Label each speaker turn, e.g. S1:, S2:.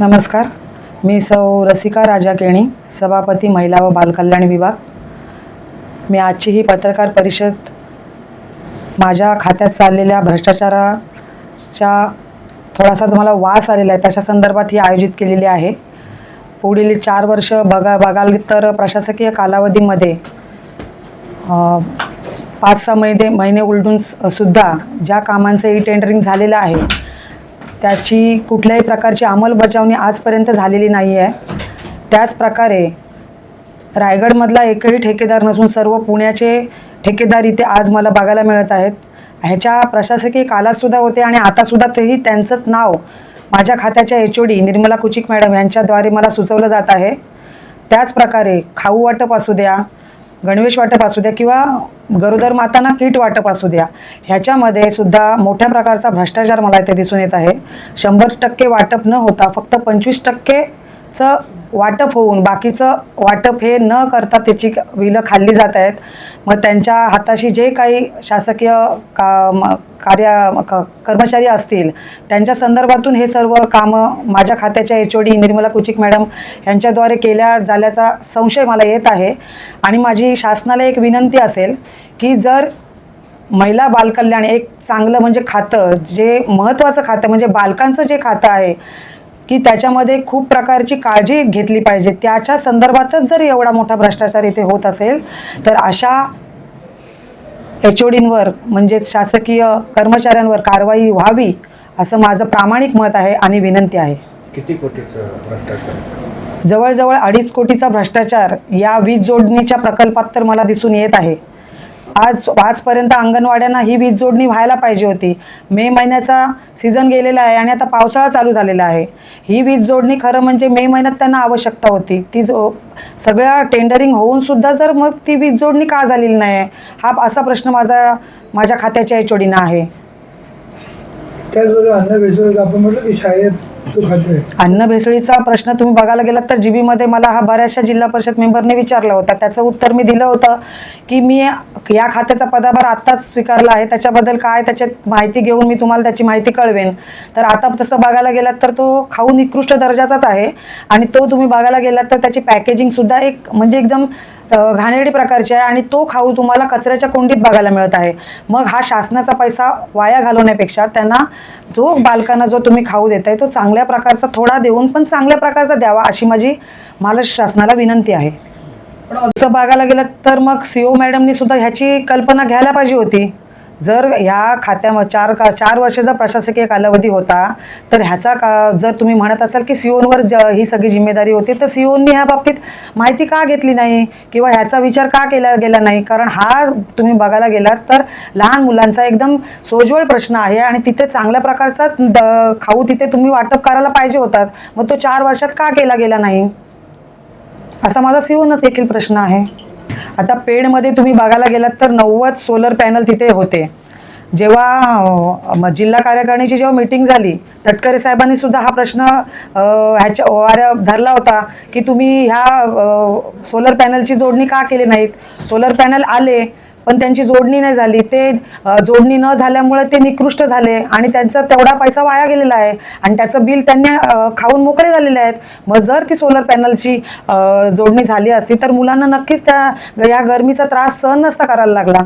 S1: नमस्कार, मी सौ रसिका राजा केणी, सभापती महिला व बालकल्याण विभाग। मी आजची ही पत्रकार परिषद माझ्या खात्यात चाललेल्या भ्रष्टाचाराच्या थोडासा मला वास आलेला आहे त्याच्या संदर्भात ही आयोजित केलेली आहे। पुढील 4 वर्ष बघाल तर प्रशासकीय कालावधीमध्ये 5-6 महिने उलटून सुद्धा ज्या कामांचं ई-टेंडरिंग झालेलं आहे त्याची कुठल्याही प्रकारची अंमलबजावणी आजपर्यंत झालेली नाही आहे। त्याच प्रकारे रायगडमधला एकही ठेकेदार नसून सर्व पुण्याचे ठेकेदार इथे आज मला बघायला मिळत आहेत। ह्याच्या प्रशासकीय कालातसुद्धा होते आणि आतासुद्धा तेही त्यांचंच नाव माझ्या खात्याच्या HOD निर्मला कुचिक मॅडम यांच्याद्वारे मला सुचवलं जात आहे। त्याच प्रकारे खाऊ वाटप असू द्या, गणवेश वाटप असू द्या किंवा गरोदर मातांना किट वाटप असू द्या, ह्याच्यामध्ये सुद्धा मोठ्या प्रकारचा भ्रष्टाचार मला इथे दिसून येत आहे। 100% वाटप न होता फक्त 25%चं वाटप होऊन बाकीचं वाटप हे न करता त्याची बिलं खाल्ली जात आहेत। मग त्यांच्या हाताशी जे काही शासकीय कर्मचारी असतील त्यांच्या संदर्भातून हे सर्व कामं माझ्या खात्याच्या HOD निर्मला कुचिक मॅडम यांच्याद्वारे केल्या झाल्याचा संशय मला येत आहे। आणि माझी शासनाला एक विनंती असेल की जर महिला बालकल्याण एक चांगलं म्हणजे खातं, जे महत्त्वाचं खातं म्हणजे बालकांचं जे खातं आहे की त्याच्यामध्ये खूप प्रकारची काळजी घेतली पाहिजे, त्याच्या संदर्भातच जर एवढा मोठा भ्रष्टाचार इथे होत असेल तर अशा HODंवर म्हणजेच शासकीय कर्मचाऱ्यांवर कारवाई व्हावी असं माझं प्रामाणिक मत आहे आणि विनंती आहे।
S2: किती कोटीचा भ्रष्टाचार?
S1: जवळजवळ 2.5 कोटीचा भ्रष्टाचार या वीज जोडणीच्या प्रकल्पात तर मला दिसून येत आहे। आजपर्यंत अंगणवाड्यांना ही वीज जोडणी व्हायला पाहिजे होती। मे महिन्याचा सीझन गेलेला आहे आणि आता पावसाळा चालू झालेला आहे। ही वीज जोडणी खरं म्हणजे मे महिन्यात त्यांना आवश्यकता होती, ती सगळ्या टेंडरिंग होऊन सुद्धा जर मग ती वीज जोडणी का झालेली नाही हा असा प्रश्न माझ्या खात्याच्या HODना आहे।
S3: त्याचबरोबर अन्न भेसळ आपण म्हटलं की शाळेत
S1: अन्न भेसळीचा प्रश्न तुम्ही बघायला गेलात तर GB मला हा बऱ्याचशा जिल्हा परिषद मेंबरने विचारला होता। त्याचं उत्तर मी दिलं होतं की मी या खात्याचा पदाभार आत्ताच स्वीकारला आहे, त्याच्याबद्दल काय त्याच्यात माहिती घेऊन मी तुम्हाला त्याची माहिती कळवेन। तर आता तसं बघायला गेलात तर तो खाऊ निकृष्ट दर्जाचाच आहे आणि तो तुम्ही बघायला गेलात तर त्याची पॅकेजिंगसुद्धा एक म्हणजे एकदम घाणेरडी प्रकारची आहे आणि तो खाऊ तुम्हाला कचऱ्याच्या कोंडीत बघायला मिळत आहे। मग हा शासनाचा पैसा वाया घालवण्यापेक्षा त्यांना जो बालकांना जो तुम्ही खाऊ देताय तो चांगल्या प्रकारचा थोडा देऊन पण चांगल्या प्रकारचा द्यावा अशी माझी महाराष्ट्र शासनाला विनंती आहे। पण असं बघायला गेलं तर मग CO मॅडमनी सुद्धा ह्याची कल्पना घ्यायला पाहिजे होती। जर ह्या खात्यामध्ये 4 वर्षाचा प्रशासकीय कालावधी होता तर ह्याचा जर तुम्ही म्हणत असाल की COंवर ही सगळी जिम्मेदारी होती तर COंनी ह्या बाबतीत माहिती का घेतली नाही किंवा ह्याचा विचार का केला गेला नाही? कारण हा तुम्ही बघायला गेलात तर लहान मुलांचा एकदम सोज्वळ प्रश्न आहे आणि तिथे चांगल्या प्रकारचा खाऊ तिथे तुम्ही वाटप करायला पाहिजे होतात, मग तो 4 वर्षात का केला गेला नाही असा माझा COनच देखील प्रश्न आहे। आता पेडमध्ये तुम्ही बघायला गेलात तर 90 सोलर पॅनल तिथे होते। जेव्हा जिल्हा कार्यकारिणीची जेव्हा मीटिंग झाली तटकरे साहेबांनी सुद्धा हा प्रश्न ह्याच्या धरला होता की तुम्ही ह्या सोलर पॅनलची जोडणी का केली नाहीत। सोलर पॅनल आले पण त्यांची जोडणी नाही झाली, ते जोडणी न झाल्यामुळे ते निकृष्ट झाले आणि त्यांचा तेवढा पैसा वाया गेलेला आहे आणि त्याचं बिल त्यांनी खाऊन मोकळे झालेले आहेत। मग जर ती सोलर पॅनलची जोडणी झाली असती तर मुलांना नक्कीच या गरमीचा त्रास सहन नसता करायला लागला।